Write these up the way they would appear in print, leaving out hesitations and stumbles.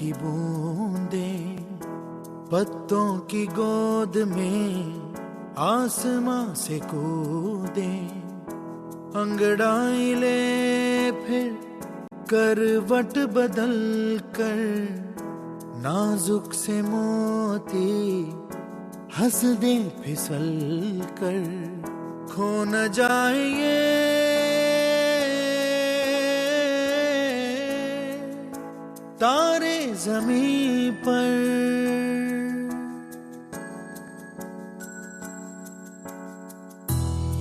की बूंदें पत्तों की गोद में आसमां से कूदे, अंगड़ाई ले फिर करवट बदल कर, नाजुक से मोती हंस दे फिसल कर, खो न जाए ये तारे ज़मीं पर।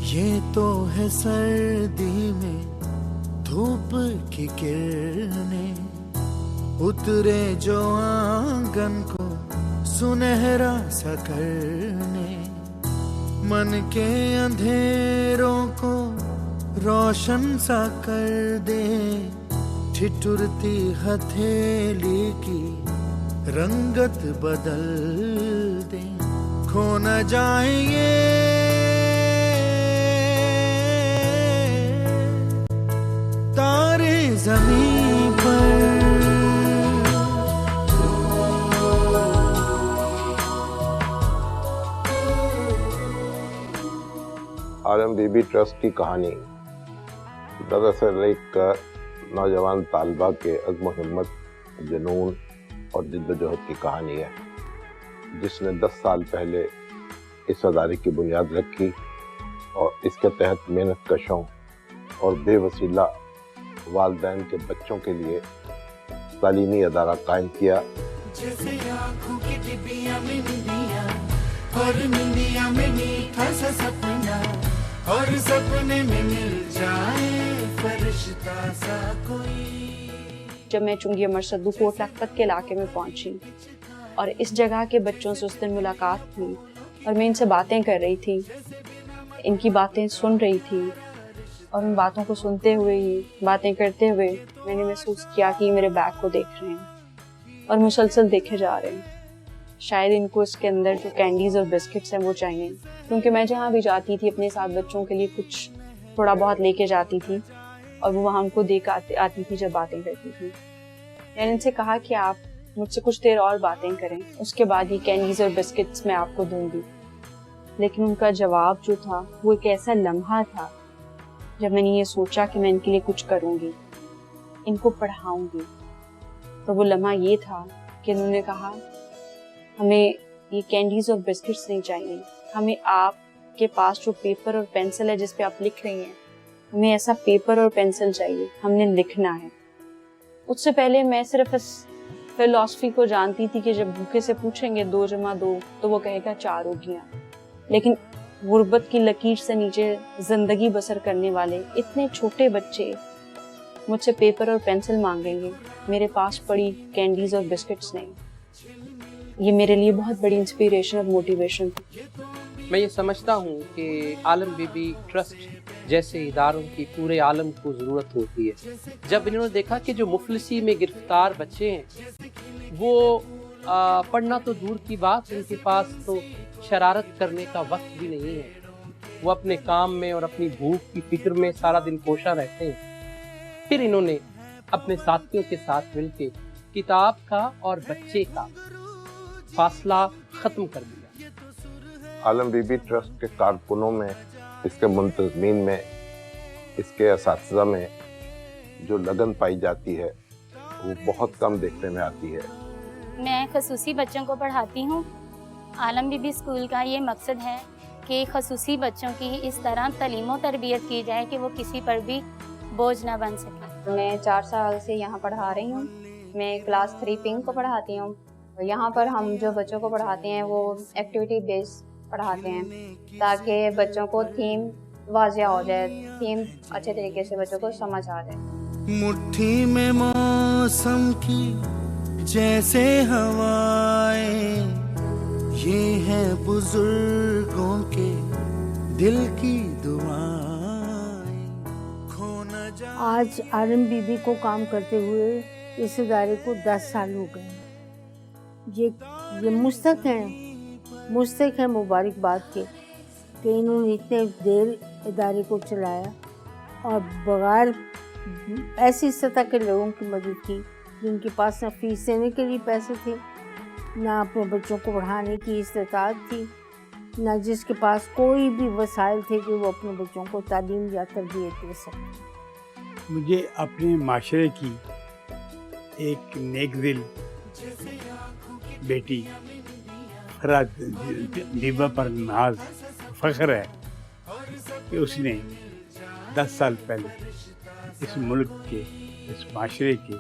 ये तो है सर्दी में धूप की किरणें, उतरे जो आंगन को सुनहरा सा करने, मन के अंधेरों को रोशन सा कर दे, ठिठुरती हथेली की रंगत बदल दे, खो न जाए ये तारे ज़मीं पर। आलम बीबी ट्रस्ट की कहानी दरअसल एक नौजवान तालिबा के अज़्म हिम्मत, जुनून और जिद्दोजहद की कहानी है, जिसने 10 साल पहले इस अदारे की बुनियाद रखी और इसके तहत मेहनत कशों और बेवसीला वालिदैन के बच्चों के लिए तालीमी अदारा कायम किया। जैसे आँखों की डिबिया में निंदिया, और निंदिया में मीठा सा सपना, और सपने में मिल जाए फरिश्ता सा कोई। जब मैं चुंगी मरसदू कोट लखपत के इलाके में पहुंची और इस जगह के बच्चों से उस दिन मुलाकात हुई और मैं इनसे बातें कर रही थी, इनकी बातें सुन रही थी, और उन बातों को सुनते हुए ही बातें करते हुए मैंने महसूस किया कि मेरे बैग को देख रहे हैं और मुसलसल देखे जा रहे हैं। शायद इनको इसके अंदर जो कैंडीज और बिस्किट्स हैं वो चाहिए, क्योंकि मैं जहाँ भी जाती थी अपने साथ बच्चों के लिए कुछ थोड़ा बहुत लेके जाती थी और वो वहाँ उनको देख आती थी जब बातें करती थी। मैंने इनसे कहा कि आप मुझसे कुछ देर और बातें करें, उसके बाद ये कैंडीज और बिस्किट्स मैं आपको दूंगी। लेकिन उनका जवाब जो था वो एक ऐसा लम्हा था जब मैंने ये सोचा कि मैं इनके लिए कुछ करूंगी, इनको पढ़ाऊंगी। तो वो लम्हा ये था कि उन्होंने कहा हमें ये कैंडीज और बिस्किट्स नहीं चाहिए, हमें आपके पास जो पेपर और पेंसिल है जिस पे आप लिख रही हैं, हमें ऐसा पेपर और पेंसिल चाहिए, हमने लिखना है। उससे पहले मैं सिर्फ इस फिलॉसफी को जानती थी कि जब भूखे से पूछेंगे 2 + 2 तो वो कहेगा 4 रोटियां। लेकिन गुर्बत की लकीर से नीचे जिंदगी बसर करने वाले इतने छोटे बच्चे मुझसे पेपर और पेंसिल मांगेंगे, मेरे पास पड़ी कैंडीज और बिस्किट्स नहीं। ये मेरे लिए बहुत बड़ी इंस्पिरेशन और मोटिवेशन थी। मैं ये समझता हूँ कि आलम बीबी ट्रस्ट जैसे इदारों की पूरे आलम को ज़रूरत होती है। जब इन्होंने देखा कि जो मुफलिसी में गिरफ्तार बच्चे हैं वो पढ़ना तो दूर की बात, उनके पास तो शरारत करने का वक्त भी नहीं है, वो अपने काम में और अपनी भूख की फिक्र में सारा दिन कोशा रहते हैं। फिर इन्होंने अपने साथियों के साथ मिलकर किताब का और बच्चे का फासला ख़त्म कर दिया। आलम बीबी ट्रस्ट के कारकुनों में, इसके मुंतज़मीन में, इसके असातिज़ा में जो लगन पाई जाती है वो बहुत कम देखने में आती है। मैं खसूसी बच्चों को पढ़ाती हूँ। आलम बीबी स्कूल का ये मकसद है कि खसूसी बच्चों की इस तरह तालीम और तरबियत की जाए कि वो किसी पर भी बोझ ना बन सके। मैं 4 साल से यहाँ पढ़ा रही हूँ। मैं क्लास 3 पिंक को पढ़ाती हूँ। यहाँ पर हम जो बच्चों को पढ़ाते हैं वो एक्टिविटी बेस्ड पढ़ाते हैं, ताकि बच्चों को थीम वाज़िया हो जाए, थीम अच्छे तरीके से बच्चों को समझ आ जाए। मुट्ठी में मौसम की जैसे हवाएं, ये है बुजुर्गों के दिल की दुआएं, खो न जा। आज आलम बीबी को काम करते हुए इस इदारे को 10 साल हो गए। ये मुस्तक है मुबारकबाद के कि इन्होंने इतने देर इदारे को चलाया और बगैर ऐसी सतह के लोगों की मदद की जिनके पास न फीस देने के लिए पैसे थे, ना अपने बच्चों को पढ़ाने की इस्तेताअत थी, ना जिसके पास कोई भी वसाइल थे कि वो अपने बच्चों को तालीम या तरबियत दे सकें। मुझे अपने माशरे की एक नेक दिल बेटी फराज दीबा पर नाज फ़ख्र है कि उसने 10 साल पहले इस मुल्क के, इस माशरे के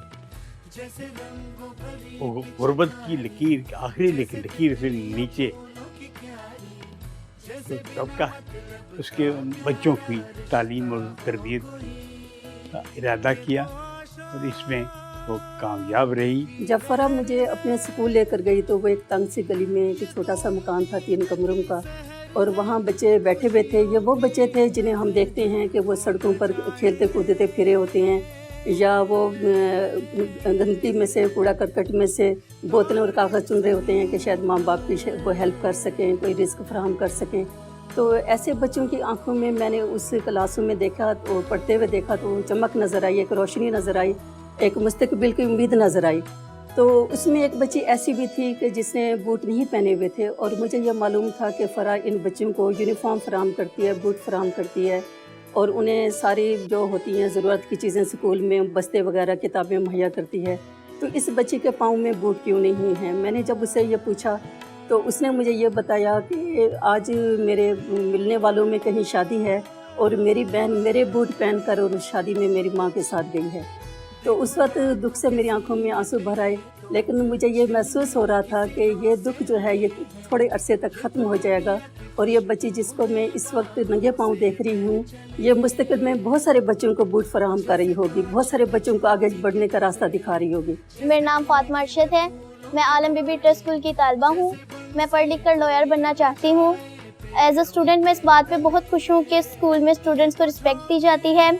गुर्बत की लकीर, आखिरी लकीर से नीचे तो तबका उसके बच्चों की तालीम और तरबियत का इरादा किया और इसमें वो कामयाब रही। जब फरा मुझे अपने स्कूल लेकर गई तो वो एक तंग सी गली में एक छोटा सा मकान था 3 कमरों का, और वहाँ बच्चे बैठे हुए थे। ये वो बच्चे थे जिन्हें हम देखते हैं कि वो सड़कों पर खेलते कूदते फिरे होते हैं, या वो गंदगी में से, कूड़ा करकट में से बोतलें और कागज़ चुन रहे होते हैं कि शायद माँ बाप की वो हेल्प कर सकें, कोई रिस्क फराहम कर सकें। तो ऐसे बच्चों की आंखों में मैंने उस क्लासों में देखा, तो पढ़ते हुए देखा तो चमक नज़र आई, एक रोशनी नज़र आई, एक मुस्तकबिल की उम्मीद नज़र आई। तो उसमें एक बच्ची ऐसी भी थी कि जिसने बूट नहीं पहने हुए थे, और मुझे यह मालूम था कि फ़रा इन बच्चों को यूनिफॉर्म फराहम करती है, बूट फराहम करती है, और उन्हें सारी जो होती हैं ज़रूरत की चीज़ें स्कूल में, बस्ते वगैरह, किताबें मुहैया करती है। तो इस बच्ची के पाँव में बूट क्यों नहीं हैं? मैंने जब उससे ये पूछा तो उसने मुझे ये बताया कि आज मेरे मिलने वालों में कहीं शादी है और मेरी बहन मेरे बूट पहन कर और उस शादी में मेरी माँ के साथ गई है। तो उस वक्त दुख से मेरी आंखों में आंसू भर आए, लेकिन मुझे ये महसूस हो रहा था कि ये दुख जो है ये थोड़े अरसे तक ख़त्म हो जाएगा, और ये बच्ची जिसको मैं इस वक्त नंगे पाँव देख रही हूँ, ये मुस्तक़बिल में बहुत सारे बच्चों को बूट फराहम कर रही होगी, बहुत सारे बच्चों को आगे बढ़ने का रास्ता दिखा रही होगी। मेरा नाम फातिमा अरशद है, मैं आलम बीबी ट्रस्ट स्कूल की तालिबा हूँ। मैं पढ़ लिख कर लॉयर बनना चाहती हूँ। एज अ स्टूडेंट मैं इस बात पे बहुत खुश हूँ कि स्कूल में स्टूडेंट्स को रिस्पेक्ट दी जाती है,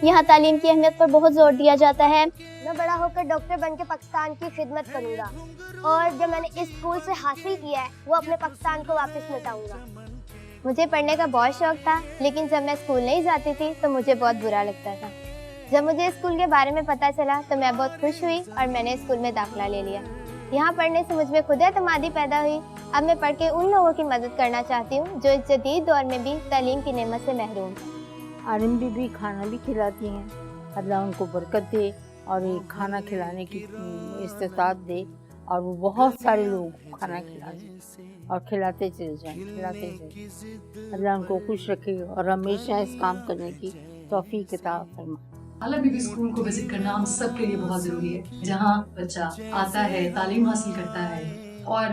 यहाँ तालीम की अहमियत पर बहुत जोर दिया जाता है। मैं बड़ा होकर डॉक्टर बन के पाकिस्तान की खिदमत करूँगा, और जो मैंने इस स्कूल से हासिल किया है वो अपने पाकिस्तान को वापस लौटाऊँगा। मुझे पढ़ने का बहुत शौक था, लेकिन जब मैं स्कूल नहीं जाती थी तो मुझे बहुत बुरा लगता था। जब मुझे स्कूल के बारे में पता चला तो मैं बहुत खुश हुई और मैंने स्कूल में दाखिला ले लिया। यहाँ पढ़ने से मुझ में खुद एतमादी पैदा हुई। अब मैं पढ़ के उन लोगों की मदद करना चाहती हूँ जो इस जदीद दौर में भी तालीम की नेमत से महरूम हैं। आलम बीबी खाना भी खिलाती हैं, अल्लाह उनको बरकत दे और ये खाना खिलाने की इस्तेताअत दे, और वो बहुत सारे लोगों को खाना खिलाते और खिलाते चले जाएं। अल्लाह उनको खुश रखे और हमेशा इस काम करने की तौफीक अता फरमाए। आलम बीबी स्कूल को विजिट करना हम सब के लिए बहुत ज़रूरी है, जहाँ बच्चा आता है, तालीम हासिल करता है और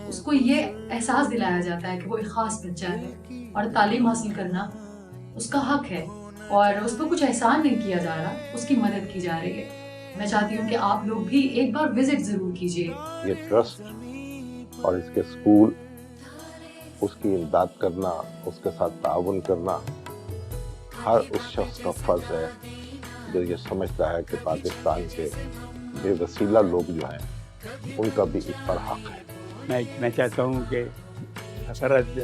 उसको ये एहसास दिलाया जाता है कि वो एक ख़ास बच्चा है और तालीम हासिल करना उसका हक है और उस पर कुछ एहसान नहीं किया जा रहा, उसकी मदद की जा रही है। मैं चाहती हूँ कि आप लोग भी एक बार विजिट ज़रूर कीजिए। ये ट्रस्ट और इसके स्कूल, उसकी इमदाद करना, उसके साथ ताउन करना हर उस शख्स का फर्ज है जो ये समझता है कि पाकिस्तान के बेवसीला लोग जो हैं उनका भी इस पर हक है। मैं चाहता हूँ कि हसरत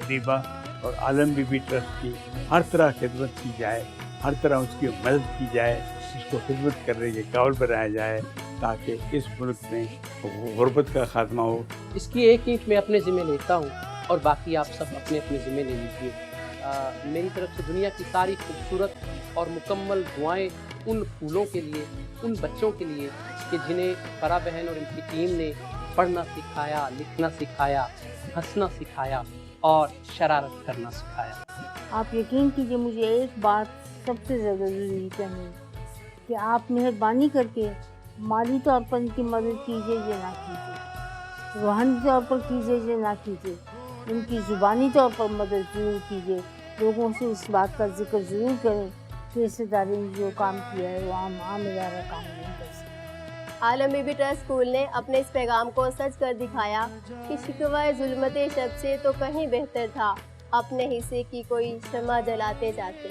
दीबा और आलम बीबी ट्रस्ट की हर तरह खिदमत की जाए, हर तरह उसकी मदद की जाए, उसको खिदमत करने के काबिल बनाया जाए ताकि इस मुल्क में गुर्बत का खात्मा हो। इसकी एक ईंट मैं अपने ज़िम्मे लेता हूँ और बाकी आप सब अपने अपने ज़िम्मे ले लीजिए। मेरी तरफ से दुनिया की सारी खूबसूरत और मुकम्मल दुआएं उन फूलों के लिए, उन बच्चों के लिए कि जिन्हें फरा बहन और इनकी टीम ने पढ़ना सिखाया, लिखना सिखाया, हंसना सिखाया और शरारत करना सिखाया। आप यकीन कीजिए, मुझे एक बात सबसे ज़्यादा ज़रूरी करनी है कि आप मेहरबानी करके माली तौर पर इनकी मदद कीजिए या ना कीजिए, रूहानी तौर पर कीजिए या ना कीजिए, इनकी ज़ुबानी तौर पर मदद ज़रूर कीजिए। लोगों से इस बात का जिक्र ज़रूर करें कि इस इदारे ने जो काम किया है वो आम इदारा काम नहीं कर सकता। आलम बीबी ट्रस्ट स्कूल ने अपने इस पैगाम को सच कर दिखाया कि शिकवा जुल्मत शब से तो कहीं बेहतर था, अपने हिस्से की कोई शमा जलाते जाते।